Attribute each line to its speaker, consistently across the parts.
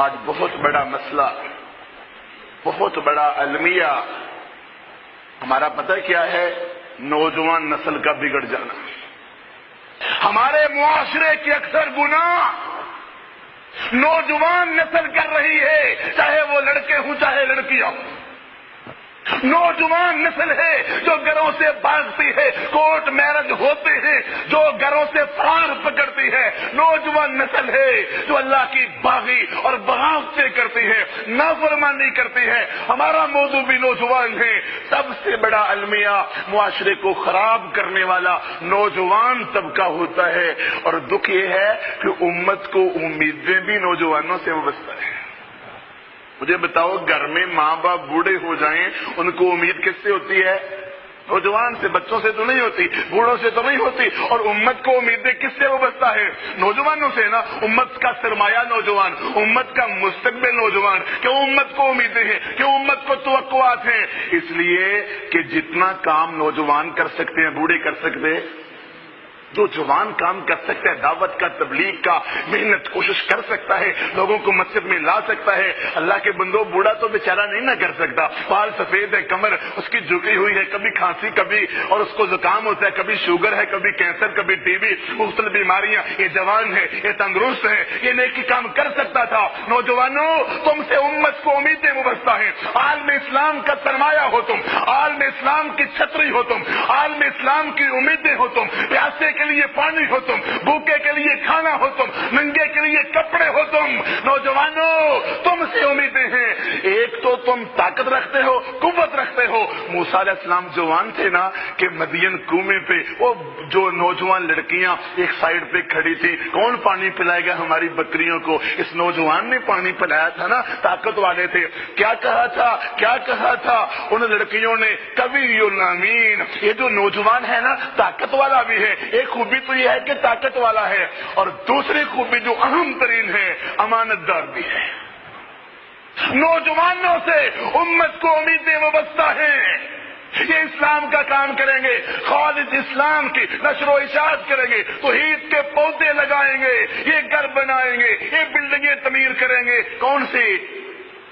Speaker 1: آج بہت بڑا مسئلہ، بہت بڑا المیہ ہمارا پتہ کیا ہے؟ نوجوان نسل کا بگڑ جانا۔ ہمارے معاشرے کے اکثر گناہ نوجوان نسل کر رہی ہے، چاہے وہ لڑکے ہوں چاہے لڑکیاں ہوں۔ نوجوان نسل ہے جو گھروں سے بھاگتی ہے، کورٹ میرج ہوتے ہیں، جو گھروں سے فرار پکڑتی ہے۔ نوجوان نسل ہے جو اللہ کی باغی اور بغاوتیں کرتی ہے، نافرمانی کرتی ہے۔ ہمارا موضوع بھی نوجوان ہے۔ سب سے بڑا المیہ معاشرے کو خراب کرنے والا نوجوان طبقہ ہوتا ہے، اور دکھ یہ ہے کہ امت کو امیدیں بھی نوجوانوں سے وابستہ ہیں۔ مجھے بتاؤ، گھر میں ماں باپ بوڑھے ہو جائیں ان کو امید کس سے ہوتی ہے؟ نوجوان سے، بچوں سے تو نہیں ہوتی، بوڑھوں سے تو نہیں ہوتی۔ اور امت کو امیدیں کس سے وابستہ ہے؟ نوجوانوں سے نا۔ امت کا سرمایہ نوجوان، امت کا مستقبل نوجوان۔ کیوں امت کو امیدیں ہیں؟ کیوں امت کو توقعات ہیں؟ اس لیے کہ جتنا کام نوجوان کر سکتے ہیں بوڑھے کر سکتے ہیں۔ جو جوان کام کر سکتا ہے، دعوت کا، تبلیغ کا، محنت کوشش کر سکتا ہے، لوگوں کو مسجد میں لا سکتا ہے۔ اللہ کے بندو، بوڑھا تو بیچارہ نہیں نہ کر سکتا، بال سفید ہے، کمر اس کی جھکی ہوئی ہے، کبھی کھانسی کبھی اور اس کو زکام ہوتا ہے، کبھی شوگر ہے، کبھی کینسر، کبھی ٹی بی، مختلف بیماریاں۔ یہ جوان ہے، یہ تندرست ہے، یہ نیکی کام کر سکتا تھا۔ نوجوانوں، تم سے امت کو امیدیں وابستہ ہیں۔ عالم اسلام کا سرمایہ ہو تم، عالم اسلام کی چھتری ہو تم، عالم اسلام کی امیدیں ہو تم، پیاسے کے لیے پانی ہو تم، بھوکے کے لیے کھانا ہو تم، ننگے کے لیے کپڑے ہو تم۔ نوجوانوں، تم سے امیدیں ہیں۔ ایک تو تم طاقت رکھتے ہو، قوت رکھتے ہو۔ موسیٰ علیہ السلام جوان تھے نا کہ مدین کنویں پہ وہ جو نوجوان لڑکیاں ایک سائیڈ پہ کھڑی تھی، کون پانی پلائے گا ہماری بکریوں کو؟ اس نوجوان نے پانی پلایا تھا نا، طاقت والے تھے۔ کیا کہا تھا؟ کیا کہا تھا ان لڑکیوں نے؟ کبھی الامین۔ یہ جو نوجوان ہے نا طاقت والا بھی ہے۔ ایک خوبی تو یہ ہے کہ طاقت والا ہے، اور دوسری خوبی جو اہم ترین ہے، امانت دار بھی ہے۔ نوجوانوں سے امت کو امیدیں وابستہ ہیں۔ یہ اسلام کا کام کریں گے، خالص اسلام کی نشر و اشاعت کریں گے، توحید کے پودے لگائیں گے، یہ گھر بنائیں گے، یہ بلڈنگیں تعمیر کریں گے۔ کون سی؟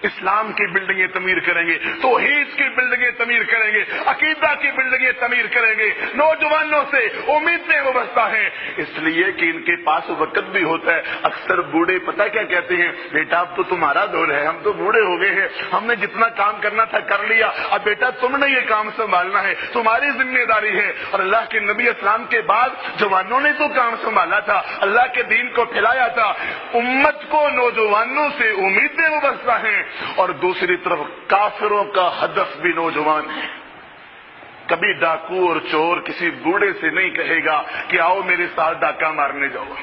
Speaker 1: اسلام کی بلڈنگیں تعمیر کریں گے، توحید کی بلڈنگیں تعمیر کریں گے، عقیدہ کی بلڈنگیں تعمیر کریں گے۔ نوجوانوں سے امیدیں وابستہ ہیں، اس لیے کہ ان کے پاس وقت بھی ہوتا ہے۔ اکثر بوڑھے پتہ کیا کہتے ہیں؟ بیٹا اب تو تمہارا دور ہے، ہم تو بوڑھے ہو گئے ہیں، ہم نے جتنا کام کرنا تھا کر لیا، اب بیٹا تم نے یہ کام سنبھالنا ہے، تمہاری ذمہ داری ہے۔ اور اللہ کے نبی اسلام کے بعد جوانوں نے تو کام سنبھالا تھا، اللہ کے دین کو پھیلایا تھا۔ امت کو نوجوانوں سے امیدیں وابستہ ہیں، اور دوسری طرف کافروں کا ہدف بھی نوجوان ہے۔ کبھی ڈاکو اور چور کسی بوڑھے سے نہیں کہے گا کہ آؤ میرے ساتھ ڈاکہ مارنے جاؤ۔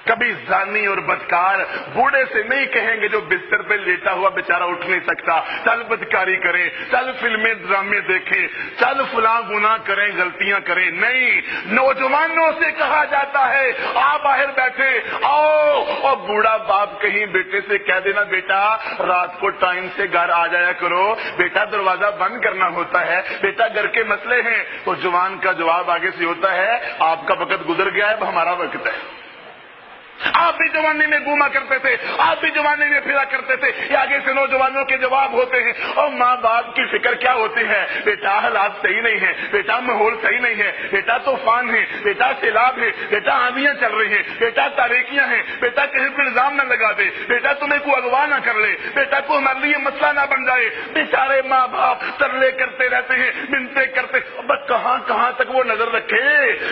Speaker 1: کبھی زانی اور بدکار بوڑھے سے نہیں کہیں گے جو بستر پہ لیٹا ہوا بیچارہ اٹھ نہیں سکتا، چل بدکاری کریں، چل فلمیں ڈرامے دیکھیں، چل فلاں گناہ کریں، غلطیاں کریں۔ نہیں، نوجوانوں سے کہا جاتا ہے آ باہر بیٹھے، آؤ۔ اور بوڑھا باپ کہیں بیٹے سے کہہ دینا بیٹا رات کو ٹائم سے گھر آ جایا کرو، بیٹا دروازہ بند کرنا ہوتا ہے، بیٹا گھر کے مسئلے ہیں، تو جوان کا جواب آگے سے ہوتا ہے آپ کا وقت گزر گیا ہے، اب ہمارا وقت ہے۔ آپ بھی جوانی میں گھوما کرتے تھے، آپ بھی جوانی میں پھرا کرتے تھے، یہ آگے سے نوجوانوں کے جواب ہوتے ہیں۔ اور ماں باپ کی فکر کیا ہوتی ہے؟ بیٹا حالات صحیح نہیں ہے، بیٹا ماحول صحیح نہیں ہے، بیٹا طوفان ہے، بیٹا سیلاب ہے، بیٹا آندھیاں چل رہی ہیں، بیٹا تاریکیاں ہیں، بیٹا کہیں پر الزام نہ لگا دے، بیٹا تمہیں کو اغوا نہ کر لے، بیٹا کو ہمارے لیے مسئلہ نہ بن جائے۔ بیچارے ماں باپ ترلے کرتے رہتے ہیں، منتیں کرتے، بس کہاں کہاں تک وہ نظر رکھے،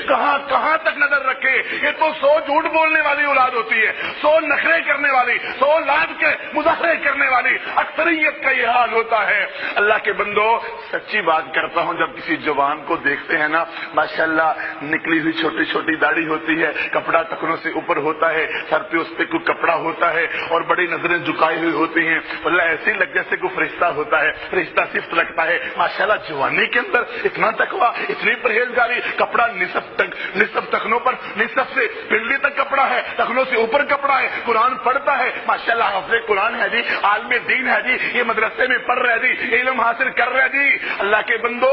Speaker 1: کہاں کہاں تک نظر رکھے؟ یہ تو 100 جھوٹ بولنے والی اولاد ہوتی ہے، 100 نخرے کرنے والی، 100 لاڈ کے مظاہرے کرنے والی اکثریت کا یہ حال ہوتا ہے۔ اللہ کے بندو، سچی بات کرتا ہوں، جب کسی جوان کو دیکھتے ہیں نا ماشاءاللہ نکلی ہوئی چھوٹی چھوٹی داڑھی ہوتی ہے، کپڑا ٹخنوں سے اوپر ہوتا ہے، سر پہ اس پہ کوئی کپڑا ہوتا ہے اور بڑی نظریں جھکائی ہوئی ہوتی ہیں، اللہ ایسے ہی لگ جیسے کوئی فرشتہ ہوتا ہے، فرشتہ صفت لگتا ہے۔ ماشاءاللہ جوانی کے اندر اتنا تقویٰ، اتنی پرہیزگاری، کپڑا نصف ٹخنوں پر، نصف سے پنڈلی تک کپڑا ہے، ٹخنوں سے اوپر کپڑا ہے، قرآن پڑھتا ہے، ماشاءاللہ حافظ قرآن ہے جی، عالم دین ہے جی، یہ مدرسے میں پڑھ رہا ہے جی، علم حاصل کر رہا ہے جی۔ اللہ کے بندو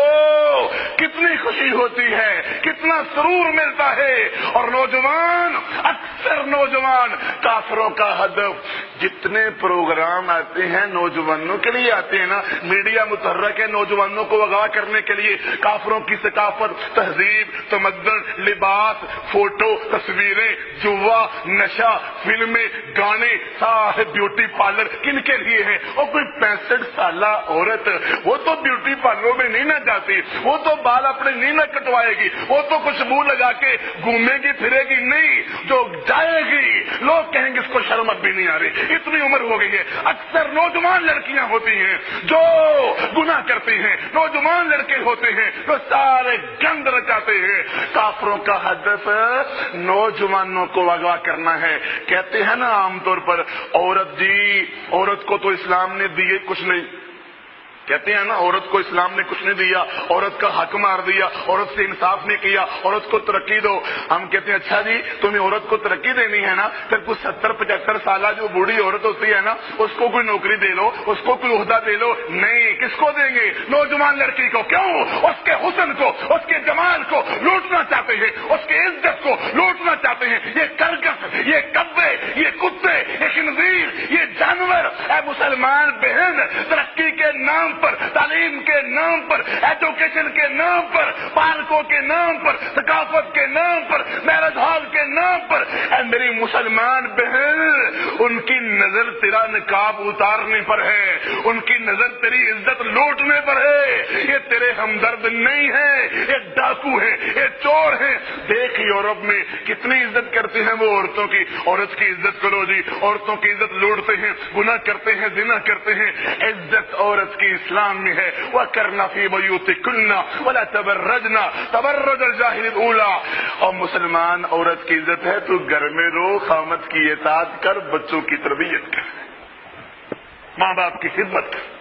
Speaker 1: کتنی خوشی ہوتی ہے، کتنا سرور ملتا ہے۔ اور نوجوان، اکثر نوجوان کافروں کا ہدف، جتنے پروگرام آتے ہیں نوجوانوں کے لیے آتے ہیں نا، میڈیا متحرک ہے نوجوانوں کو آگاہ کرنے کے لیے، کافروں کی ثقافت، تہذیب، تمدن، لباس، فوٹو، تصویریں، جوا، نشہ، فلمیں، گانے، سارے بیوٹی پارلر کن کے لیے ہیں؟ اور کوئی 65 سالہ عورت وہ تو بیوٹی پارلروں میں نہیں نہ جاتی، وہ تو بال اپنے نہیں نہ کٹوائے گی، وہ تو خوشبو لگا کے گھومے گی پھرے گی نہیں، جو جائے گی لوگ کہیں گے اس کو شرم اب بھی نہیں آ رہی، اتنی عمر ہو گئی ہے۔ اکثر نوجوان لڑکیاں ہوتی ہیں جو گناہ کرتی ہیں، نوجوان لڑکے ہوتے ہیں جو سارے گند رچاتے ہیں۔ کافروں کا ہدف نوجوانوں کو آگاہ کرنا ہے۔ کہتے ہیں نا عام طور پر عورت جی، عورت کو تو اسلام نے دیے کچھ نہیں، کہتے ہیں نا عورت کو اسلام نے کچھ نہیں دیا، عورت کا حق مار دیا، عورت سے انصاف نہیں کیا، عورت کو ترقی دو۔ ہم کہتے ہیں اچھا جی تمہیں عورت کو ترقی دینی ہے نا، پھر کچھ 70-75 سالہ جو بوڑھی عورت ہوتی ہے نا اس کو کوئی نوکری دے لو، اس کو کوئی عہدہ دے لو۔ نہیں، کس کو دیں گے؟ نوجوان لڑکی کو۔ کیوں؟ اس کے حسن کو، اس کے جمال کو لوٹنا چاہتے ہیں، اس کی عزت کو لوٹنا چاہتے ہیں۔ یہ کرکس، یہ کبے، یہ کتے، یہ خنزیر، یہ جانور۔ اے مسلمان بہن، ترقی کے نام پر، تعلیم کے نام پر، ایجوکیشن کے نام پر، پارکوں کے نام پر، ثقافت کے نام پر، میرج ہال کے نام پر، اے میری مسلمان بہن، ان کی نظر تیرا نقاب اتارنے پر ہے، ان کی نظر تیری عزت لوٹنے پر ہے۔ یہ تیرے ہمدرد نہیں ہے، یہ ڈاکو ہے، یہ چور ہے۔ دیکھ یورپ میں کتنی عزت کرتے ہیں وہ عورتوں کی۔ عورت کی عزت کرو جی، عورتوں کی عزت لوٹتے ہیں، گناہ کرتے ہیں، زنا کرتے ہیں۔ عزت عورت کی اسلام میں ہے، وَقَرْنَ فِي بُيُوتِكُنَّ وَلَا تَبَرَّجْنَ تَبَرُّجَ الْجَاهِلِيَّةِ الْأُولَىٰ۔ اور مسلمان عورت کی عزت ہے تو گھر میں رو، خامد کی اطاعت کر، بچوں کی تربیت کر، ماں باپ کی خدمت کر۔